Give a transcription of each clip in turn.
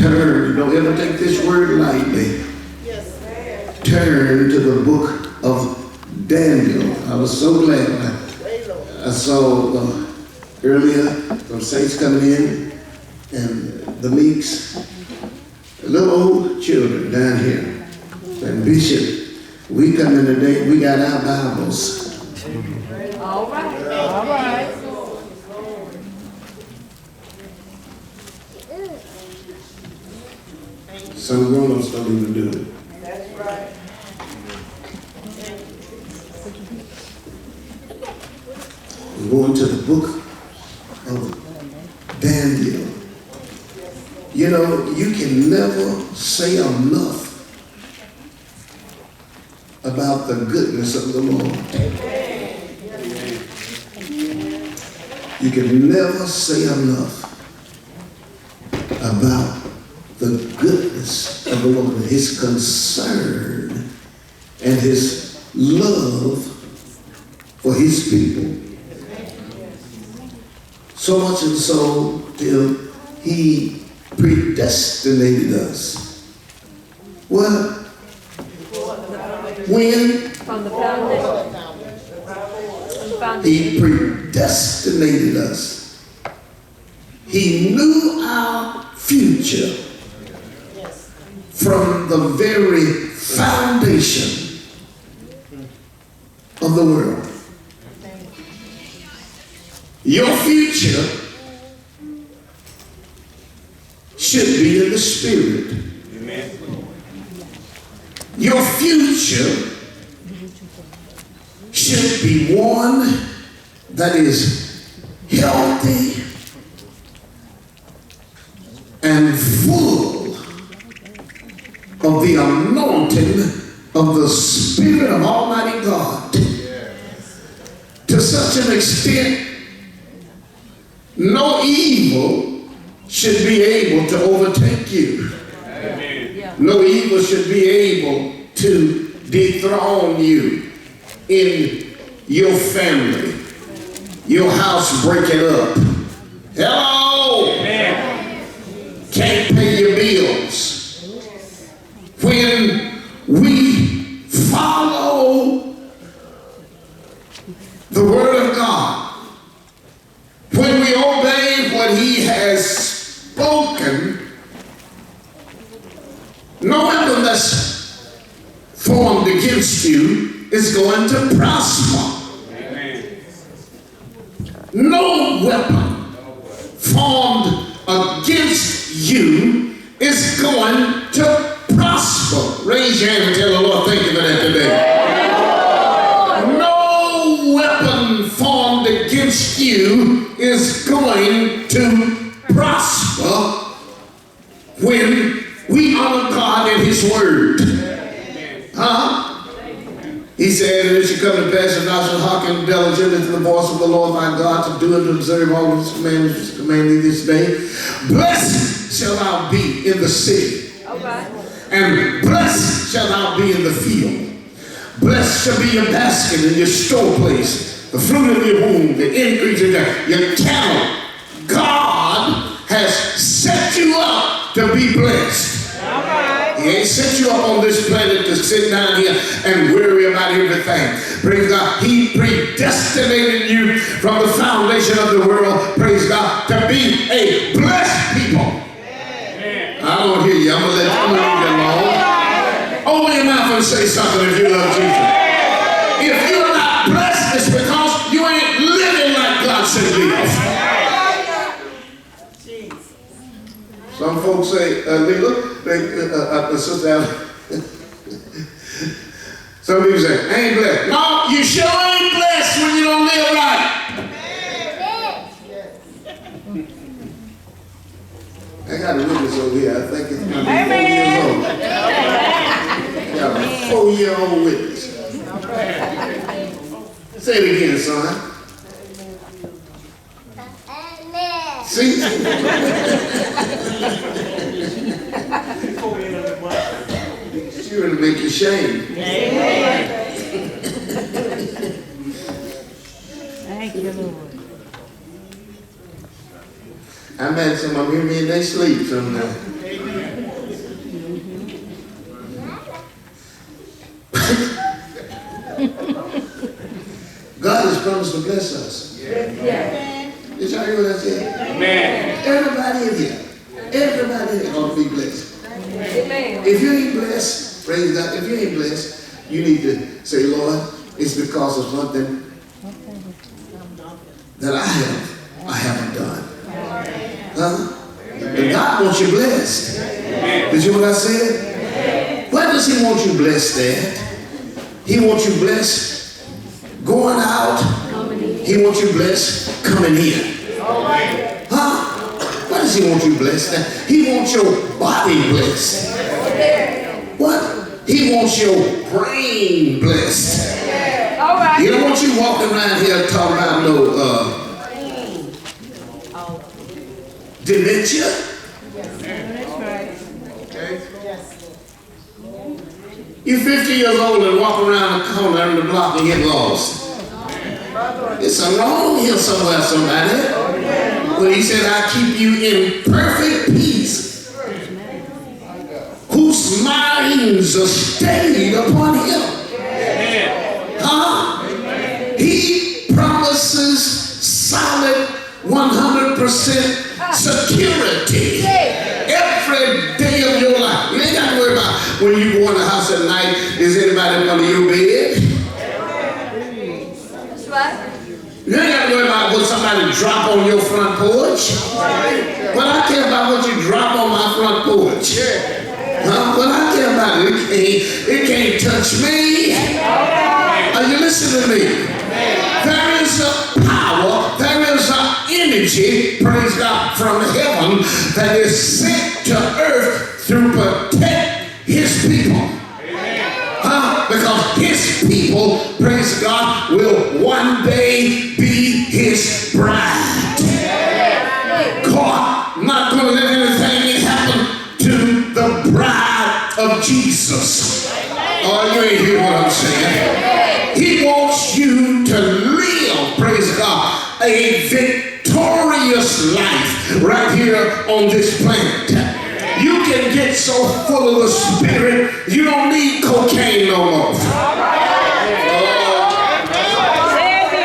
Turn, don't ever take this word lightly. Turn to the book of Daniel. I was so glad when I saw earlier some saints coming in and the meeks, little old children down here. And Bishop, we come in today, we got our Bibles. All right, all right. Some grown-ups don't even do it. That's right. We're going to the book of Daniel. You know, you can never say enough about the goodness of the Lord. You can never say enough about the goodness of the Lord, and his concern and his love for his people. So much and so till he predestinated us. What? When? From the foundation. He predestinated us. He knew our future from the very foundation of the world. Your future should be in the Spirit. Your future should be one that is healthy and full of the anointing of the Spirit of Almighty God. To such an extent, no evil should be able to overtake you. No evil should be able to dethrone you in your family, your house breaking up. Hello! Amen. Can't pay your bills. When we follow the Word of God, when we obey what he has spoken, no weapon that's formed against you is going to prosper. Amen. No weapon formed against you is going to prosper. Raise your hand and tell the Lord, thank you for that today. No weapon formed against you is going to prosper when we honor God and his word. He said, and it shall come to pass, and thou shalt hearken diligently to the voice of the Lord thy God, to do and to observe all of his commandments which command thee this day. Blessed shall thou be in the city, and blessed shall thou be in the field. Blessed shall be your basket and your store place, the fruit of your womb, the increase of your cattle. God has set you up to be blessed. He ain't set you up on this planet to sit down here and worry about everything. Praise God. He predestinated you from the foundation of the world, praise God, to be a blessed people. Amen. I don't hear you. I'm going to leave you alone. Open your mouth and say something if you love Jesus. If you're not blessed, it's because you ain't living like God said live. Some folks say, Sister Allen, some people say, I ain't blessed. No, you sure ain't blessed when you don't live right. I got a witness over here. I think it's going to be 4 years old. I got a 4-year-old witness. Say it again, son. See? She really make you shame. Thank you, Lord. I met some of them in their sleep sometimes. promised to bless us. Did y'all hear what I said? Amen. Everybody in here. Everybody in here ought to be blessed. Amen. If you ain't blessed, praise God, if you ain't blessed, you need to say, Lord, it's because of something that I haven't done. Huh? And God wants you blessed. Did you hear what I said? Why does he want you blessed at? He wants you blessed going out. He wants you blessed coming in. Huh? Why does he want you blessed at? He wants your body blessed. What? He wants your brain blessed. All right. He don't want you walking around here talking about no dementia. That's right. Okay? You're 50 years old and walk around the corner in the block and get lost. There's something wrong here somewhere, somebody. When he said, I keep you in perfect peace, whose minds are stayed upon him. Huh? He promises solid 100% security every day of your life. You ain't got to worry about when you go in the house at night, is anybody under your bed? That's right. You ain't got to worry about what somebody drop on your front porch. What I care about what you drop on my front porch. What I care about it can't touch me. Are you listening to me? There is a power, there is an energy, praise God, from heaven that is sent to earth to protect his people. Because his people, praise God, will one day be his bride. God not going to let anything happen to the bride of Jesus. Oh, you ain't hear what I'm saying. He wants you to live, praise God, a victorious life right here on this planet. You can get so full of the Spirit, you don't need cocaine no more.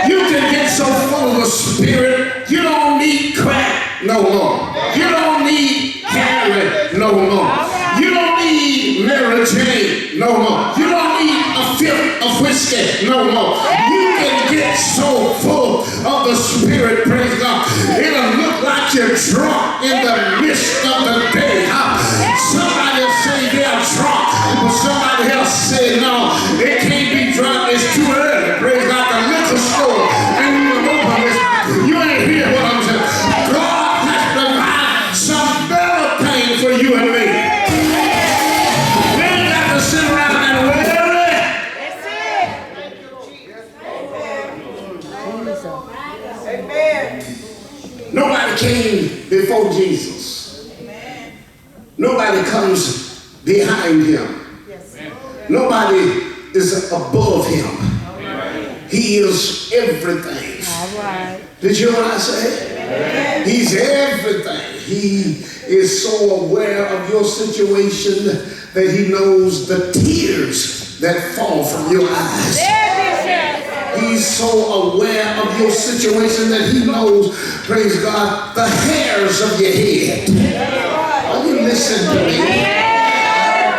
You can get so full of the Spirit, you don't need crack no more. You don't need heroin no more. You don't need Mary Jane no more. You don't need a fifth of whiskey no more. You can get so full of the Spirit, praise God. It'll look like you're drunk in the midst of the day. Somebody will say they're drunk, but somebody else say no, it can't be drunk, it's too early. Praise God, the liquor store and you open this. You ain't hear what I'm saying. God has provided some better thing for you and me. We ain't got to sit around and worry. Nobody came before Jesus. Nobody comes behind him. Nobody is above him. He is everything. All right. Did you hear what I said? He's everything. He is so aware of your situation that he knows the tears that fall from your eyes. He's so aware of your situation that he knows, praise God, the hairs of your head. Are you listening to me?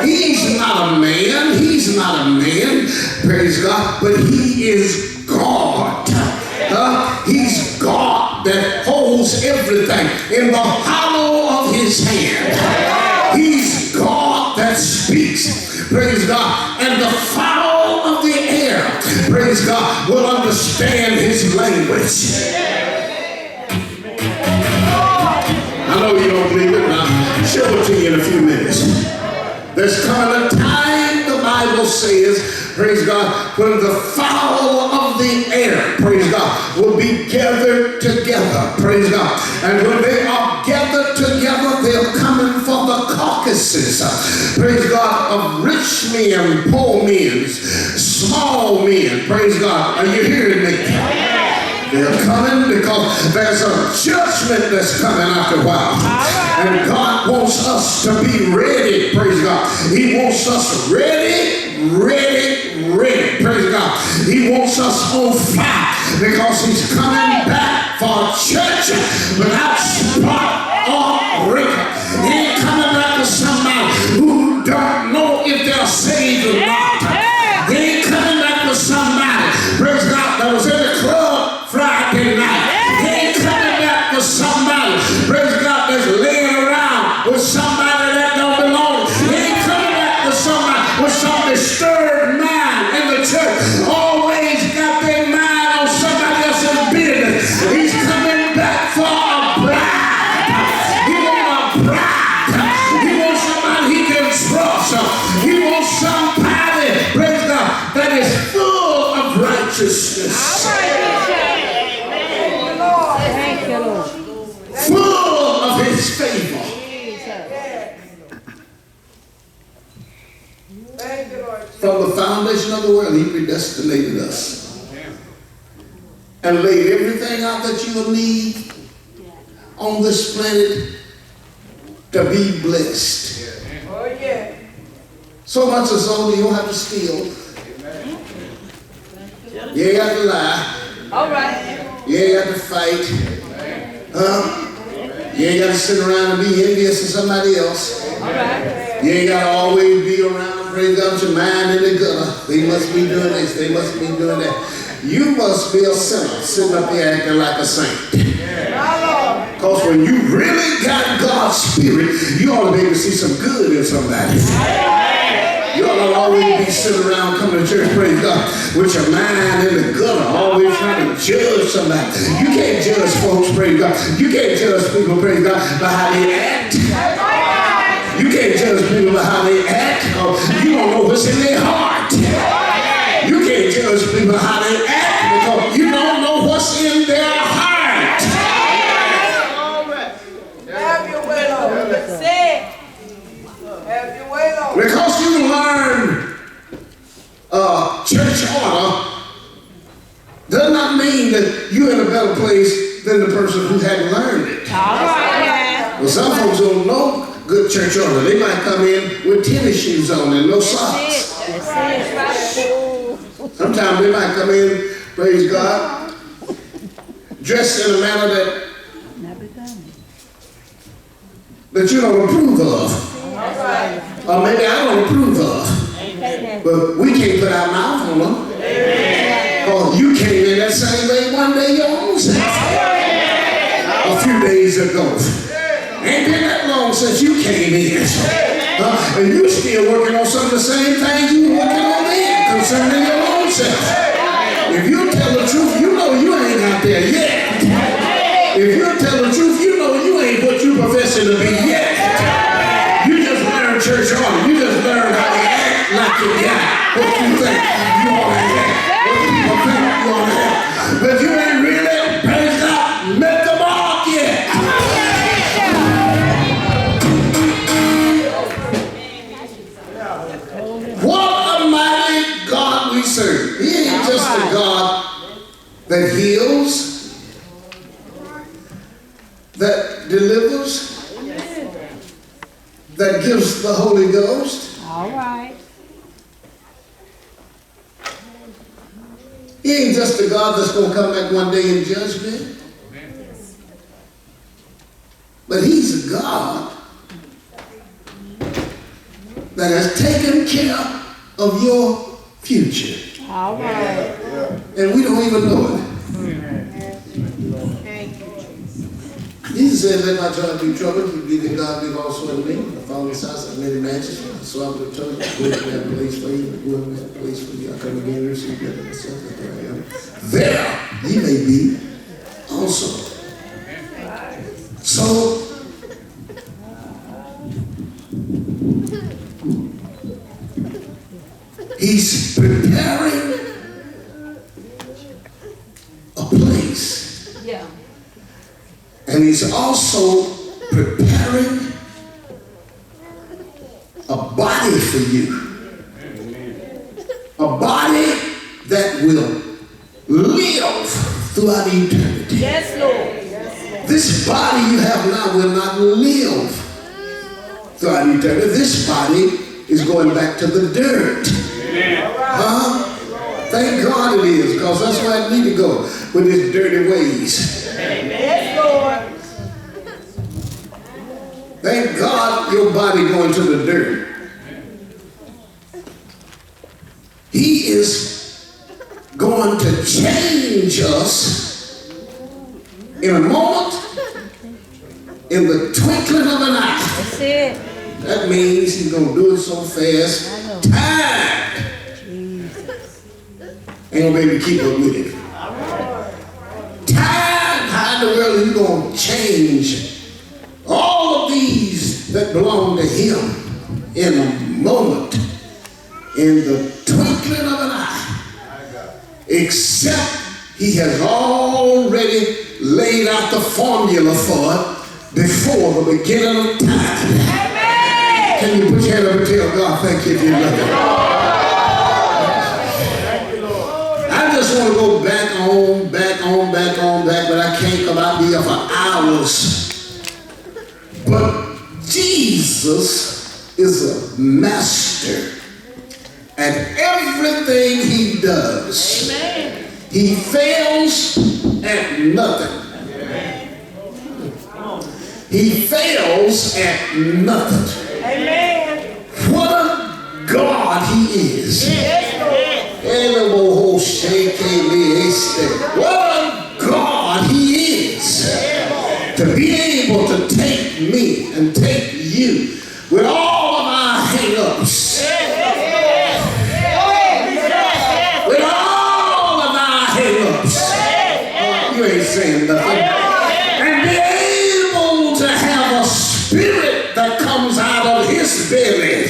He's not a man. He's not a man, praise God, but he is God. He's God that holds everything in the hollow of his hand. He's God that speaks, praise God, and the fowl of the air, praise God, will understand his language. I know you don't believe it, but I'll show it to you in a few minutes. There's coming a time, the Bible says, praise God, when the fowl of the air, praise God, will be gathered together, praise God. And when they are gathered together, they're coming for the carcasses, praise God, of rich men, poor men, small men, praise God. Are you hearing me? They're coming because there's a judgment that's coming after a while. And God wants us to be ready, praise God. He wants us ready, ready, ready. Praise God. He wants us on fire because he's coming back for a church without spot or wrinkle. He ain't coming back to somebody who don't know if they're saved or not. He ain't coming back to somebody, praise God, that was in the club Friday night. He ain't coming back to somebody, praise God, that's laying around with somebody that don't belong. He ain't coming back to somebody with some disturbed mind in the church. Always got their mind on somebody else's business. He's coming back for a bride. He wants a bride. He wants somebody he can trust. He wants somebody, praise God, that is full of righteousness. Thank you, Lord. Full of his favor. From the foundation of the world, he predestinated us and laid everything out that you will need on this planet to be blessed. Oh, yeah. So much is on you don't have to steal. You ain't got to lie. All right. You ain't got to fight. You ain't got to sit around and be envious of somebody else. All right. You ain't got to always be around, praise God, your mind in the gutter. They must be doing this, they must be doing that. You must be a sinner sitting up here acting like a saint. Because when you really got God's spirit, you ought to be able to see some good in somebody. You ought to always be sitting around coming to church, praise God, with your mind in the gutter, always trying to judge somebody. You can't judge folks, praise God. You can't judge people, praise God, by how they act. You can't judge people by how they act. You don't know what's in their heart. You can't judge people by how they act because you don't know what's in their heart. Have your way, Lord. Say, have your way, Lord. Because you learn church order does not mean that you're in a better place than the person who hadn't learned it. All right. Well, some folks don't know good church order. They might come in with tennis shoes on and no socks. That's it. Sometimes they might come in, praise God, dressed in a manner that you don't approve of. Or maybe I don't approve of. But we can't put our mouth on them. Because you came in that same way one day your own self. A few days ago. Ain't been that long since you came in. And you still working on some of the same things you were working on then concerning your own self. If you tell the truth, you know you ain't out there yet. If you tell the truth, you know you ain't what you professing to be yet. You just learn church order. You just learn how to act like you got what you think you ought to have. What people think you ought to have. But you ain't really, praise God, met the mark yet. What a mighty God we serve. He ain't just a God that heals, that delivers, that gives the Holy Ghost. All right. He ain't just a God that's going to come back one day in judgment. But he's a God that has taken care of your future. All right. And we don't even know it. Jesus said, let my joy be troubled. You believe in God, believe also in me. I found this house at many mansions. So I would tell you, go to that place for you, go to that place for you. I come again to receive that myself, that there I am. There ye may be also. So, he's preparing a place. Yeah. And he's also preparing a body for you. A body that will live throughout eternity. Yes, Lord. This body you have now will not live throughout eternity. This body is going back to the dirt. Huh? Thank God it is, because that's where I need to go with his dirty ways. Yes, Lord. Thank God your body going to the dirt. He is going to change us in a moment, in the twinkling of an eye. That's it. That means he's going to do it so fast. Time ain't gonna be able to keep up with it. Time, how in the world is he going to change all of these that belong to him in a moment, in the twinkling of an eye, except he has already laid out the formula for it before the beginning of time. Can you put your hand up and tell God thank you if you love him? I just want to go back on, but I can't come out here for hours. But Jesus is a master at everything he does. Amen. He fails at nothing. Amen. He fails at nothing. Amen. What a God he is. Yes, what a God he is. To be able to take me and take you with all of our hang-ups. With all of our hang-ups. You ain't saying nothing. And be able to have a spirit that comes out of his belly.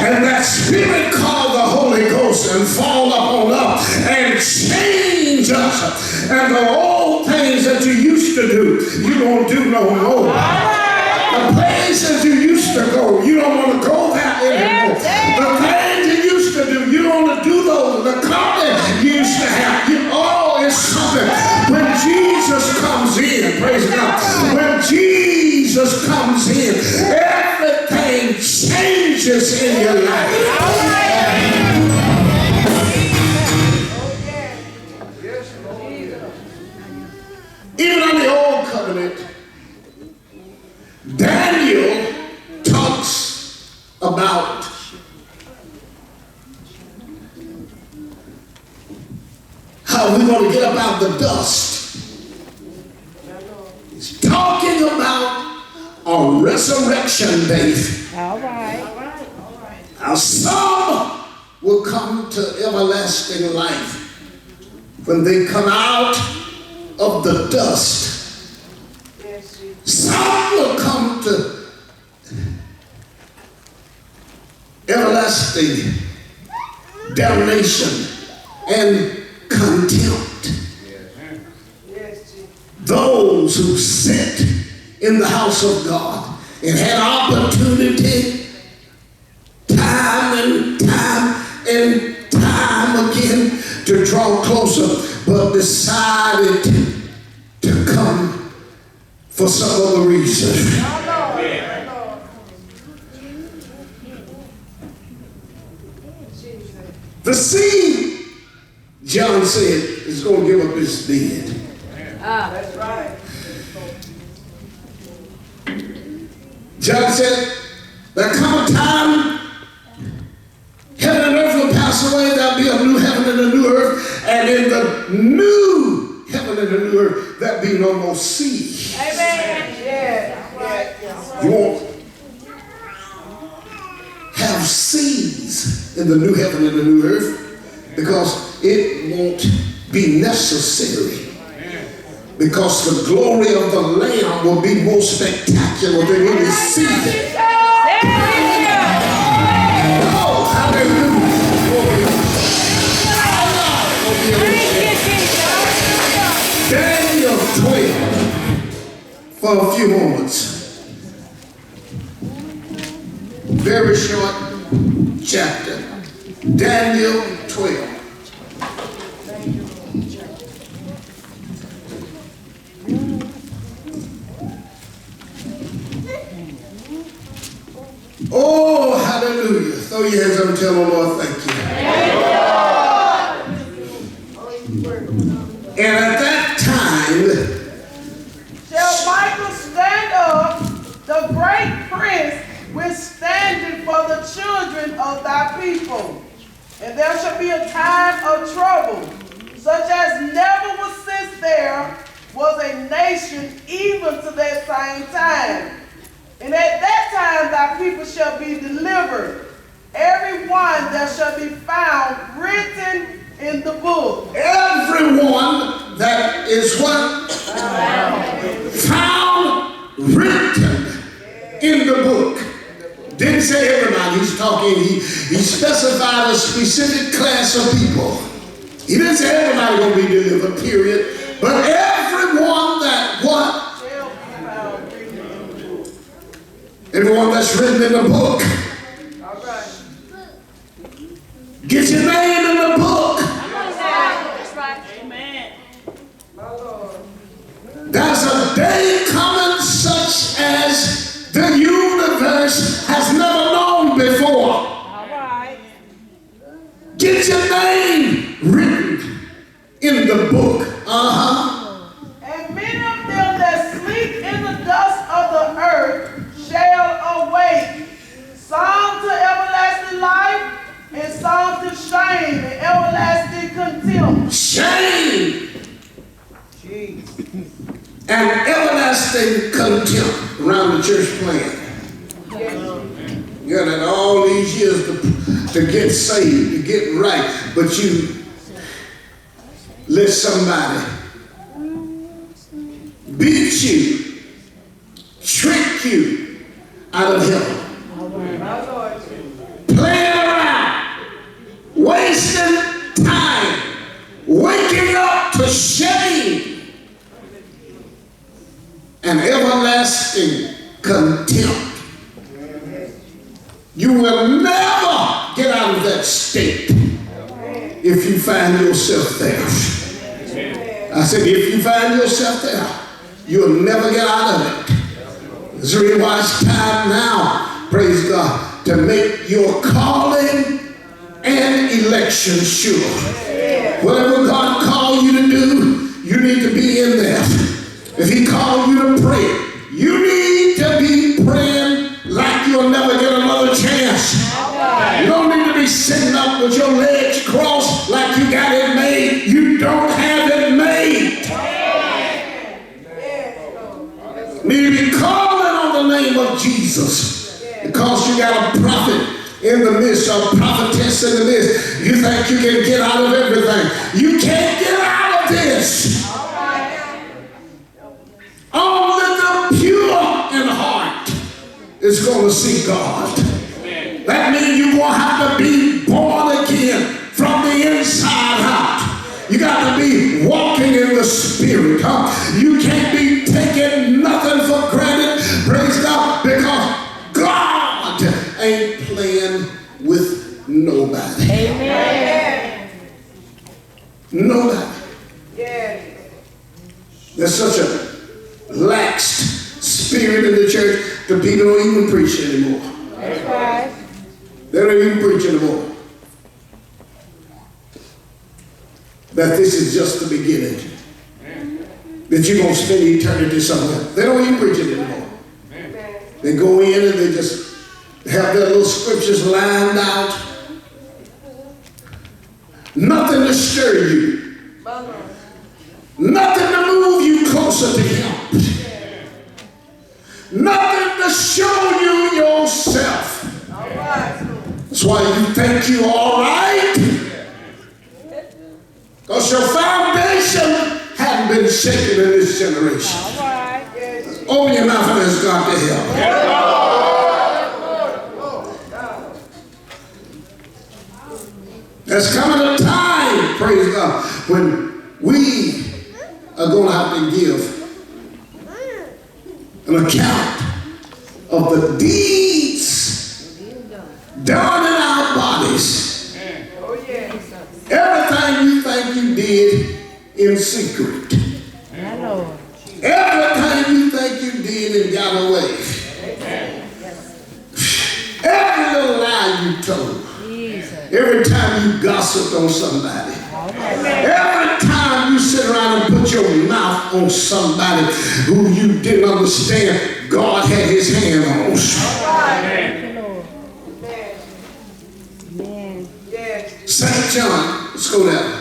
And that spirit called the Holy Ghost and fall upon us and change us. And the old things that you used to do, you don't do no more. The places you used to go, you don't want to go there anymore. The things you used to do, you don't want to do those. The company you used to have, it's something. When Jesus comes in, praise God, when Jesus comes in, everything changes in your life. Even on the old covenant, Daniel talks about how we're going to get up out the dust. He's talking about a resurrection day. All right. Now some will come to everlasting life when they come out of the dust. Some will come to everlasting damnation and contempt. Those who sit in the house of God and had opportunity time and time again to draw closer, but decided to come for some other reason. The seed, John said, is going to give up his dead. That's right. John said, there come a time, heaven and earth will pass away, there'll be a new heaven and a new earth, and in the new heaven and a new earth, there'll be no more sea. Amen. Yeah. You won't have seas in the new heaven and the new earth because it won't be necessary. Because the glory of the Lamb will be more spectacular than any sea. Oh, hallelujah. Daniel 12 for a few moments. Very short chapter. Daniel 12. Oh, how Hallelujah. Throw your hands up and tell the Lord, thank you. And at that time, shall Michael stand up, the great prince, withstanding for the children of thy people. And there shall be a time of trouble, such as never was since there was a nation even to that same time. And at that time thy people shall be delivered, every one that shall be found written in the book. everyone that is what? Found written in the book. Didn't say everybody. He's talking, he specified a specific class of people. He didn't say everybody gonna be delivered, period. But everyone that what? Shall be found written in the book. Everyone that's written in the book. All right. Get your name in the book. That's right. Amen. My Lord. There's a day coming such as the universe has never known before. All right. Get your name written in the book. And many of them that sleep in the dust of the earth shall awake, some to everlasting life, and some to shame and everlasting contempt. Shame and everlasting contempt around the church plan. You got that all these years to get saved, to get right, but you let somebody beat you, trick you out of heaven. My Lord. Playing around, wasting time, waking up to shame and everlasting contempt. You will never get out of that state if you find yourself there. I said, if you find yourself there, you'll never get out of it. It's really why it's time now, praise God, to make your calling and election sure. Whatever God called you to do, you need to be in there. If he called you to pray, you need to be praying like you'll never get another chance. You don't need to be sitting up with your legs crossed like you got it made. You don't have it made. You need to be calling on the name of Jesus because you got a prophet in the midst, a prophetess in the midst. You think you can get out of everything. You can't get out of this. Only the pure in heart is going to see God. That means you're going to have to be born again from the inside out. You got to be walking in the Spirit. You can't be taking nothing for granted, praise God, because God ain't playing with nobody. Amen. Nobody. Yeah. There's such a laxed spirit in the church that people don't even preach anymore. That's right. They don't even preach anymore. That this is just the beginning. That you're going to spend eternity somewhere. They don't even preach it anymore. They go in and they just have their little scriptures lined out. Nothing to stir you. Nothing to move you closer to him. Nothing to show you yourself. That's why you think you're all right. Because your foundation hadn't been shaken in this generation. All right. Open your mouth and ask God to help. There's coming a time, praise God, when we are going to have to give an account of the deeds done in our bodies. Everything you think you did in secret. My Lord. Everything you think you did and got away. Every little lie you told. Jesus. Every time you gossiped on somebody. Every time you sit around and put your mouth on somebody who you didn't understand, God had his hand on. Thank you, Lord. Amen. St. John, let's go down.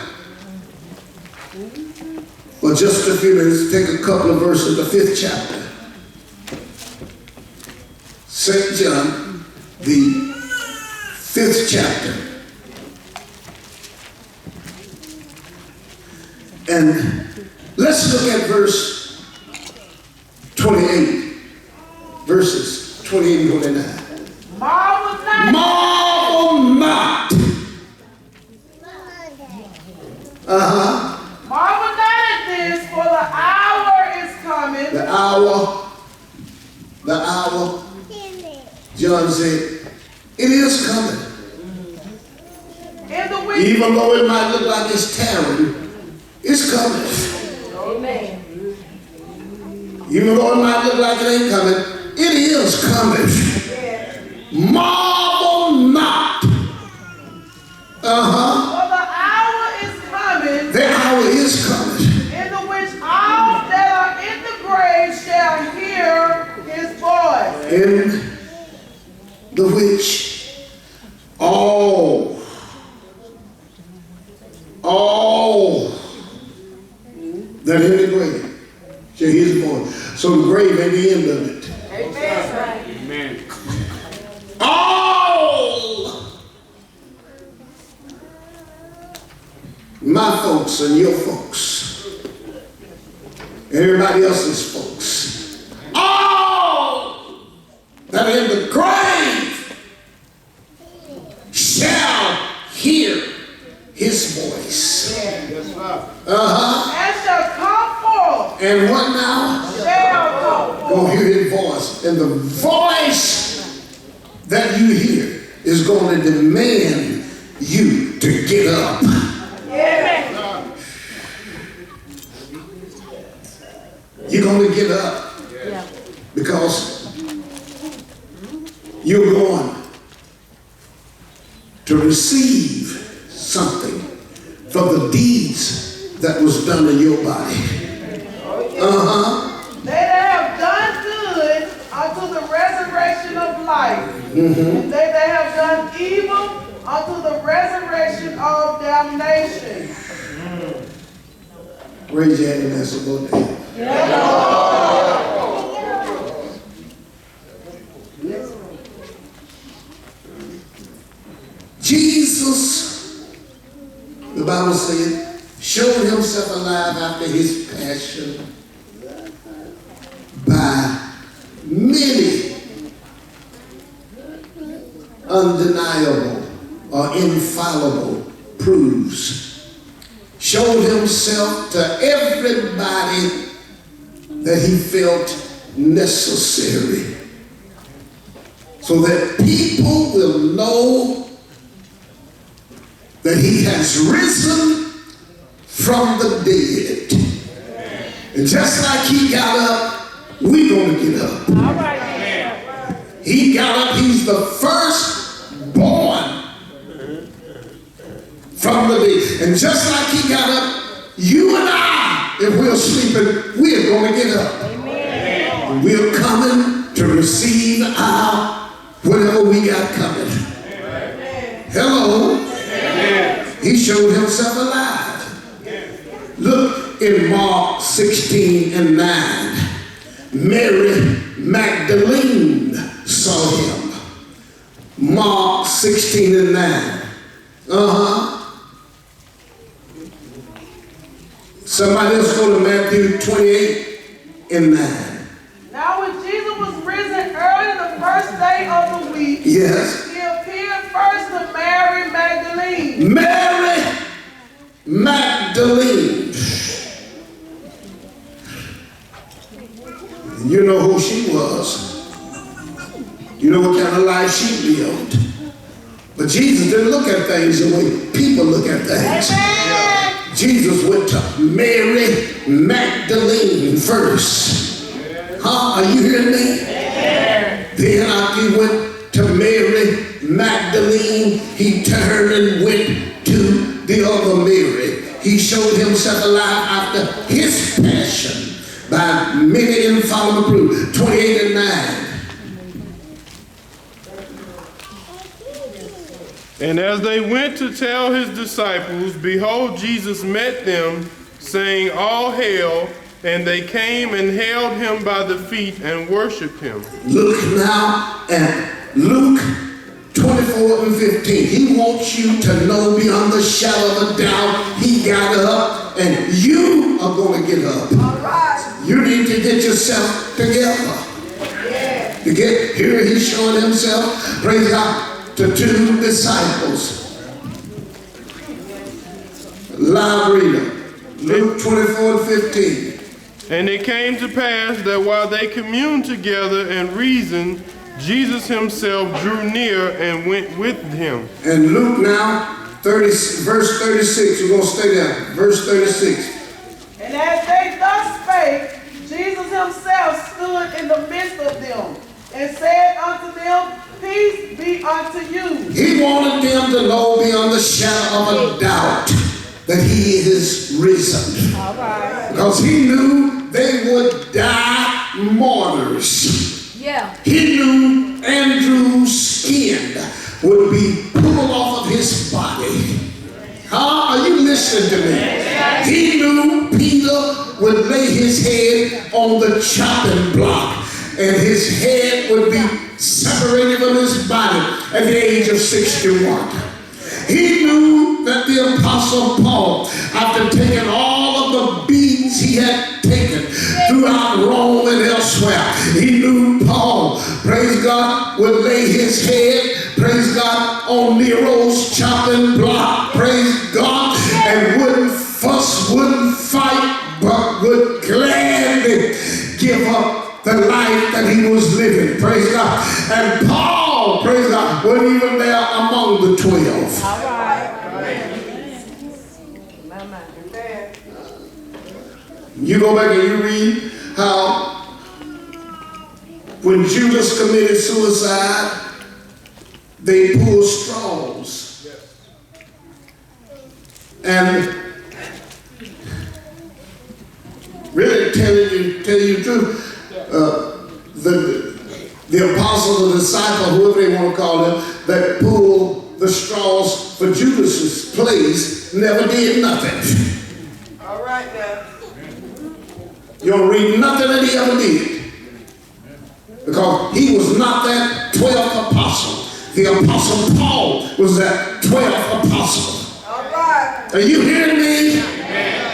For just a few minutes, take a couple of verses, the 5th chapter. St. John, the 5th chapter. And let's look at verse 28. Verses 28 and 29. Marvel not. Marvel not. Marvel not at this, for the hour is coming. The hour, John said, it is coming. In the week. Even though it might look like it's tarrying, it's coming. Amen. Even though it might look like it ain't coming, it is coming. Marvel not. For the hour is coming. The hour is coming. In the which all that are in the grave shall hear his voice. In the which all that in the grave shall hear his voice. So the grave ain't the end of it. Amen. All my folks and your folks and everybody else's folks, all that are in the grave shall hear his voice. And shall come forth. And what now? Shall come forth. Gonna hear his voice. And the voice that you hear is going to demand you to get up. Amen. You're going to get up Yeah. because you're going to receive something from the deeds that was done in your body. They that have done good unto the resurrection of life. And they that have done evil unto the resurrection of damnation. Raise your hand and that's about that. Jesus, the Bible said, showed himself alive after his passion by many undeniable or infallible proofs. Showed himself to everybody that he felt necessary, so that people will know that he has risen from the dead. And just like he got up, we're going to get up. All right. He got up, he's the first born from the dead. And just like he got up, you and I, if we're sleeping, we're going to get up. Amen. We're coming to receive our whatever we got coming. Hello. He showed himself alive. Look in Mark 16 and 9. Mary Magdalene saw him. Mark 16 and 9. Somebody else go to Matthew 28 and 9. Now when Jesus was risen early the first day of the week, Yes. he appeared first to Mary Magdalene. Mary Magdalene. You know who she was. You know what kind of life she lived. But Jesus didn't look at things the way people look at things. Amen. Jesus went to Mary Magdalene first. Huh? Are you hearing me? Then he went to Mary Magdalene. Magdalene, he turned and went to the other Mary. He showed himself alive after his passion by many infallible proof. 28 and 9. And as they went to tell his disciples, behold, Jesus met them, saying, All hail. And they came and held him by the feet and worshiped him. Look now at Luke 24 and 15. He wants you to know beyond the shadow of a doubt, he got up and you are going to get up. All right. You need to get yourself together. Yeah. To get here, he's showing himself, praise God, to two disciples. Live reader, Luke 24 and 15. And it came to pass that while they communed together and reasoned, Jesus himself drew near and went with him. And Luke now, verse 36, we're going to stay there, verse 36. And as they thus spake, Jesus himself stood in the midst of them and said unto them, Peace be unto you. He wanted them to know beyond the shadow of a doubt that he is risen. All right. Because he knew they would die martyrs. Yeah. He knew Andrew's skin would be pulled off of his body. Are you listening to me? He knew Peter would lay his head on the chopping block and his head would be separated from his body at the age of 61. He knew that the Apostle Paul, after taking all of the beatings he had taken throughout Rome and elsewhere, he knew Paul, praise God, would lay his head, praise God, on Nero's chopping block, praise God, and wouldn't fuss, wouldn't fight, but would gladly give up the life that he was living, praise God. And Paul, praise God, wasn't even there among the 12. All right. You go back and you read how when Judas committed suicide, they pulled straws. And really tell you the truth, the apostle, the disciple, whoever they want to call them, that pulled the straws for Judas's place never did nothing. All right now. You don't read nothing that he ever did. Because he was not that 12th apostle. The apostle Paul was that 12th apostle. All right. Are you hearing me?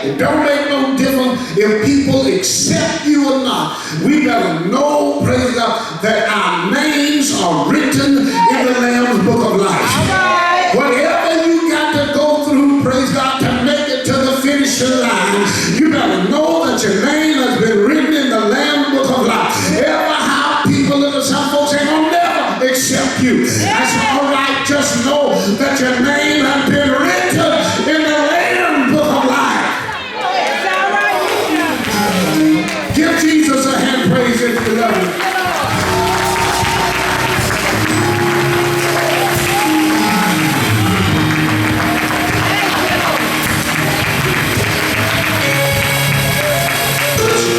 It don't make no difference if people accept you or not. We better know, praise God, that our names are written in the Lamb's book of life. Whatever you got to go through, praise God, to make it to the finishing line, you better know that your name has been written in the Lamb's book of life. Ever how people look at some folks ain't gonna never accept you. That's all right. Just know that your name has been written in the Lamb's book of life. Give Jesus a hand praise if you love him.